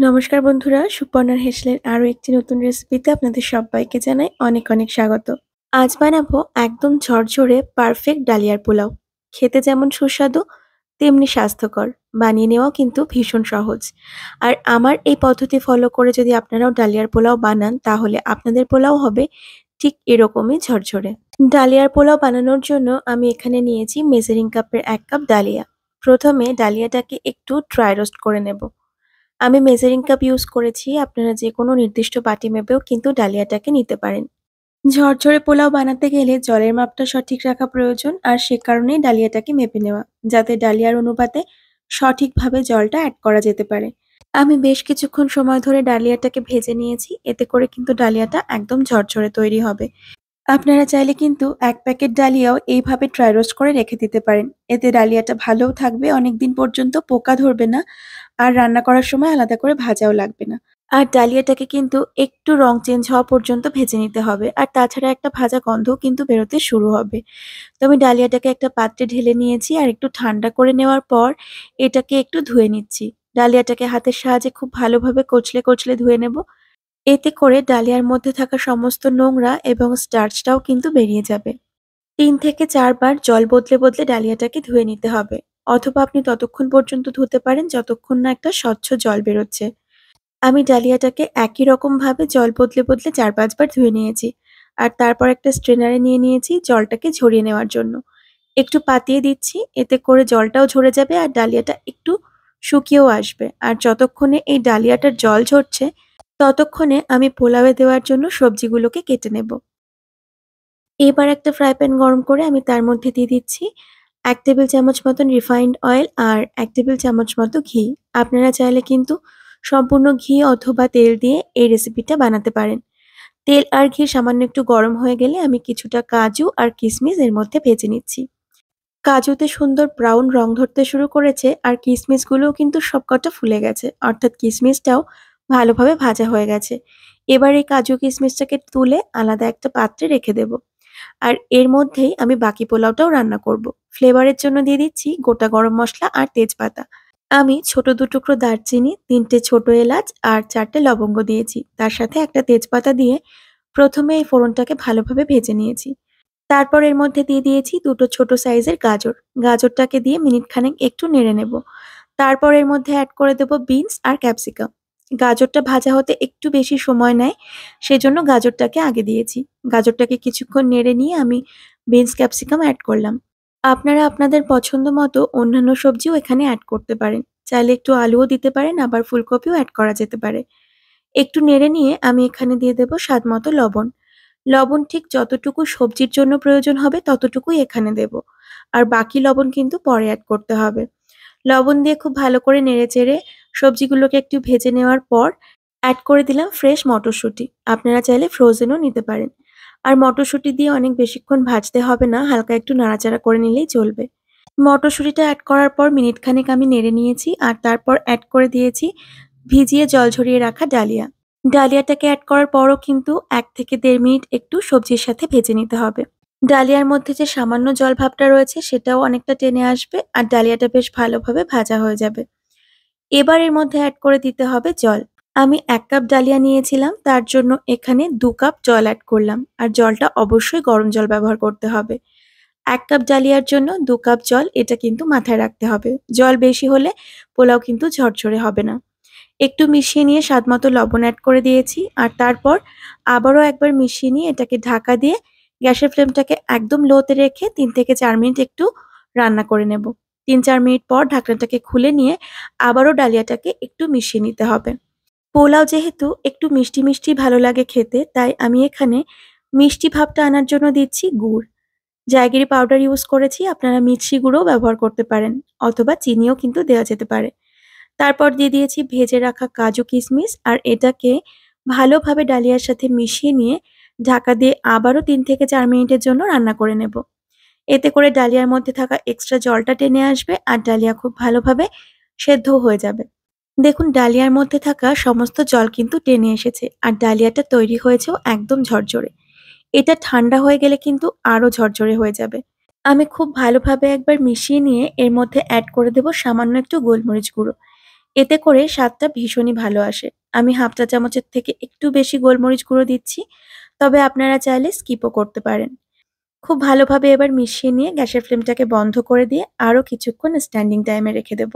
নমস্কার বন্ধুরা, সুপর্ণার হেসেলের আরো একটি নতুন রেসিপিতে আপনাদের সবাইকে জানাই অনেক অনেক স্বাগত। আজ বানাবো একদম ঝরঝরে পারফেক্ট ডালিয়ার পোলাও। খেতে যেমন সুস্বাদু তেমনি স্বাস্থ্যকর, বানিয়ে নেওয়াও কিন্তু ভীষণ সহজ। আর আমার এই পদ্ধতি ফলো করে যদি আপনারাও ডালিয়ার পোলাও বানান তাহলে আপনাদের পোলাও হবে ঠিক এরকমই ঝরঝরে। ডালিয়ার পোলাও বানানোর জন্য আমি এখানে নিয়েছি মেজারিং কাপের 1 কাপ ডালিয়া। প্রথমে ডালিয়াটাকে একটু ড্রাই রোস্ট করে নেব। আমি মেজারিং কাপ ইউজ করেছি, আপনারা যেকোনো নির্দিষ্ট বাটি মেপেও কিন্তু ডালিয়াটাকে নিতে পারেন। ঝরঝরে পোলাও বানাতে গেলে জলের মাপটা সঠিক রাখা প্রয়োজন, আর সে কারণেই ডালিয়াটাকে মেপে নেওয়া, যাতে ডালিয়ার অনুপাতে সঠিকভাবে জলটা অ্যাড করা যেতে পারে। আমি বেশ কিছুক্ষণ সময় ধরে ডালিয়াটাকে ভেজে নিয়েছি, এতে করে কিন্তু ডালিয়াটা একদম ঝরঝরে তৈরি হবে। আপনারা চাইলে কিন্তু 1 প্যাকেট ডালিয়াও এইভাবে ড্রাই রোস্ট করে রেখে দিতে পারেন। এতে ডালিয়াটা ভালোও থাকবে, অনেকদিন পর্যন্ত পোকা ধরবে না, আর রান্না করার সময় আলাদা করে ভাজাও লাগবে না। আর ডালিয়াটাকে কিন্তু একটু রং চেঞ্জ হওয়া পর্যন্ত ভেজে নিতে হবে। আর তাছাড়া একটা ভাজা গন্ধও কিন্তু বেরোতে শুরু হবে। তো আমি ডালিয়াটাকে একটা পাত্রে ঢেলে নিয়েছি, আর একটু ঠান্ডা করে নেওয়ার পর এটাকে একটু ধুয়ে নিচ্ছি। ডালিয়াটাকে হাতের সাহায্যে খুব ভালোভাবে কচলে কচলে ধুয়ে নেব। এতে করে ডালিয়ার মধ্যে থাকা সমস্ত নোংরা এবং স্টার্চটাও কিন্তু বেরিয়ে যাবে। ৩ থেকে ৪ বার জল বদলে বদলে ডালিয়াটাকে ধুয়ে নিতে হবে। অথবা আপনি ততক্ষণ পর্যন্ত ধুতে পারেন যতক্ষণ না একটা স্বচ্ছ জল বেরোচ্ছে। আমি ডালিয়াটাকে একই রকমভাবে জল বদলে বদলে ৪-৫ বার ধুয়ে নিয়েছি। আর তারপর একটা স্ট্রেনারে নিয়ে নিয়েছি জলটাকে ঝরিয়ে নেওয়ার জন্য। একটু পাতিয়ে দিচ্ছি, এতে করে জলটাও ঝরে যাবে আর ডালিয়াটা একটু শুকিয়েও আসবে। আর যতক্ষণে এই ডালিয়াটার জল ঝরছে ততক্ষণে আমি পোলাওয়ে দেওয়ার জন্য সবজিগুলোকে কেটে নেব। এবার একটা ফ্রাই প্যান গরম করে আমি তার মধ্যে দিয়ে দিচ্ছি ১ টেবিল চামচ মতন রিফাইন্ড অয়েল আর ১ টেবিল চামচ মতো ঘি। আপনারা চাইলে কিন্তু সম্পূর্ণ ঘি অথবা তেল দিয়ে এই রেসিপিটা বানাতে পারেন। তেল আর ঘি সামান্য একটু গরম হয়ে গেলে আমি কিছুটা কাজু আর কিশমিশ এর মধ্যে ভেজে নিচ্ছি। কাজুতে সুন্দর ব্রাউন রং ধরতে শুরু করেছে, আর কিশমিশগুলোও কিন্তু সবকটা ফুলে গেছে, অর্থাৎ কিশমিশটাও ভালোভাবে ভাজা হয়ে গেছে। এবার এই কাজু কিশমিশটাকে তুলে আলাদা একটা পাত্রে রেখে দেব। আর এর মধ্যেই আমি বাকি পোলাওটাও রান্না করব। ফ্লেভারের জন্য দিয়ে দিচ্ছি গোটা গরম মসলা আর তেজপাতা। আমি ছোট ২ টুকরো দারচিনি, ৩ টে ছোট এলাচ আর ৪ টে লবঙ্গ দিয়েছি। তার সাথে একটা তেজপাতা দিয়ে প্রথমে এই ফোড়নটাকে ভালোভাবে ভেজে নিয়েছি। তারপর এর মধ্যে দিয়ে দিয়েছি ২ টো ছোট সাইজের গাজর। গাজরটাকে দিয়ে মিনিট খানেক একটু নেড়ে নেব। তারপর এর মধ্যে অ্যাড করে দেব বিনস আর ক্যাপসিকাম। গাজরটা ভাজা হতে একটু বেশি সময় নেয়, সেজন্য গাজরটাকে আগে দিয়েছি। গাজরটাকে কিছুক্ষণ নেড়ে নিয়ে আমি বিনস, ক্যাপসিকাম অ্যাড করলাম। আপনারা আপনাদের পছন্দ মতো অন্যান্য সবজিও এখানে অ্যাড করতে পারেন। চাইলে একটু আলুও দিতে পারেন, আবার ফুলকপিও অ্যাড করা যেতে পারে। একটু নেড়ে নিয়ে আমি এখানে দিয়ে দেব স্বাদমতো লবণ। লবণ ঠিক যতটুকু সবজির জন্য প্রয়োজন হবে ততটুকুই এখানে দেব। আর বাকি লবণ কিন্তু পরে অ্যাড করতে হবে। লবণ দিয়ে খুব ভালো করে নেড়েচেড়ে সবজিগুলোকে একটু ভেজে নেওয়ার পর অ্যাড করে দিলাম ফ্রেশ মটরশুঁটি। আপনারা চাইলে ফ্রোজেনও নিতে পারেন। আর মটরশুঁটি দিয়ে অনেক বেশিক্ষণ ভাজতে হবে না, হালকা একটু নাড়াচাড়া করে নিলেই চলবে। মটরশুঁটিটা অ্যাড করার পর মিনিট খানেক আমি নেড়ে নিয়েছি, আর তারপর অ্যাড করে দিয়েছি ভিজিয়ে জল ঝরিয়ে রাখা ডালিয়া। ডালিয়াটাকে অ্যাড করার পরও কিন্তু ১ থেকে ১.৫ মিনিট একটু সবজির সাথে ভেজে নিতে হবে। ডালিয়ার মধ্যে যে সামান্য জল ভাবটা রয়েছে সেটাও অনেকটা টেনে আসবে, আর ডালিয়াটা বেশ ভালোভাবে ভাজা হয়ে যাবে। এবার এর মধ্যে অ্যাড করে দিতে হবে জল। আমি ১ কাপ ডালিয়া নিয়েছিলাম, তার জন্য এখানে ২ কাপ জল অ্যাড করলাম। আর জলটা অবশ্যই গরম জল ব্যবহার করতে হবে। ১ কাপ ডালিয়ার জন্য ২ কাপ জল, এটা কিন্তু মাথায় রাখতে হবে। জল বেশি হলে পোলাও কিন্তু ঝরঝরে হবে না। একটু মিশিয়ে নিয়ে স্বাদমতো লবণ অ্যাড করে দিয়েছি, আর তারপর আবারও একবার মিশিয়ে নিয়ে এটাকে ঢাকা দিয়ে গ্যাসের ফ্লেমটাকে একদম লোতে রেখে ৩ থেকে ৪ মিনিট একটু রান্না করে নেব। ৩-৪ মিনিট পর ঢাকনাটাকে খুলে নিয়ে আবারও ডালিয়াটাকে একটু মিশিয়ে নিতে হবে। পোলাও যেহেতু একটু মিষ্টি, মিষ্টি ভালো লাগে খেতে, তাই আমি এখানে মিষ্টি ভাবটা আনার জন্য দিচ্ছি গুড়। জাগেরি পাউডার ইউজ করেছি, আপনারা মিছরি গুঁড়োও ব্যবহার করতে পারেন, অথবা চিনিও কিন্তু দেওয়া যেতে পারে। তারপর দিয়ে দিয়েছি ভেজে রাখা কাজু কিশমিশ, আর এটাকে ভালোভাবে ডালিয়ার সাথে মিশিয়ে নিয়ে ঢাকা দিয়ে আবারও ৩ থেকে ৪ মিনিটের জন্য রান্না করে নেব। এতে করে ডালিয়ার মধ্যে থাকা এক্সট্রা জলটা টেনে আসবে, আর ডালিয়া খুব ভালোভাবে সেদ্ধও হয়ে যাবে। দেখুন ডালিয়ার মধ্যে থাকা সমস্ত জল কিন্তু টেনে এসেছে, আর ডালিয়াটা তৈরি হয়েছেও একদম ঝরঝরে। এটা ঠান্ডা হয়ে গেলে কিন্তু আরো ঝরঝরে হয়ে যাবে। আমি খুব ভালোভাবে একবার মিশিয়ে নিয়ে এর মধ্যে অ্যাড করে দেব সামান্য একটু গোলমরিচ গুঁড়ো। এতে করে স্বাদটা ভীষণই ভালো আসে। আমি হাফ চা চামচের থেকে একটু বেশি গোলমরিচ গুঁড়ো দিচ্ছি, তবে আপনারা চাইলে স্কিপও করতে পারেন। খুব ভালোভাবে এবার মিশিয়ে নিয়ে গ্যাসের ফ্লেমটাকে বন্ধ করে দিয়ে আরো কিছুক্ষণ স্ট্যান্ডিং টাইমে রেখে দেব।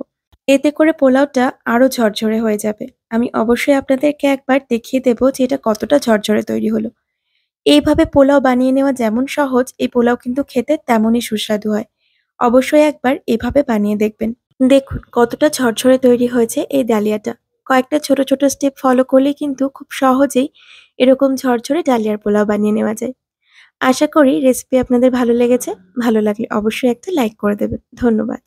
এতে করে পোলাওটা আরো ঝরঝরে হয়ে যাবে। আমি অবশ্যই আপনাদেরকে একবার দেখিয়ে দেব যে এটা কতটা ঝরঝরে তৈরি হলো। এইভাবে পোলাও বানিয়ে নেওয়া যেমন সহজ, এই পোলাও কিন্তু খেতে তেমনই সুস্বাদু হয়। অবশ্যই একবার এভাবে বানিয়ে দেখবেন। দেখুন কতটা ঝরঝরে তৈরি হয়েছে এই ডালিয়াটা। কয়েকটা ছোট, ছোট স্টেপ ফলো করলেই কিন্তু খুব সহজেই এরকম ঝরঝরে ডালিয়ার পোলাও বানিয়ে নেওয়া যায়। আশা করি রেসিপি আপনাদের ভালো লেগেছে। ভালো লাগলে অবশ্যই একটা লাইক করে দেবেন। ধন্যবাদ।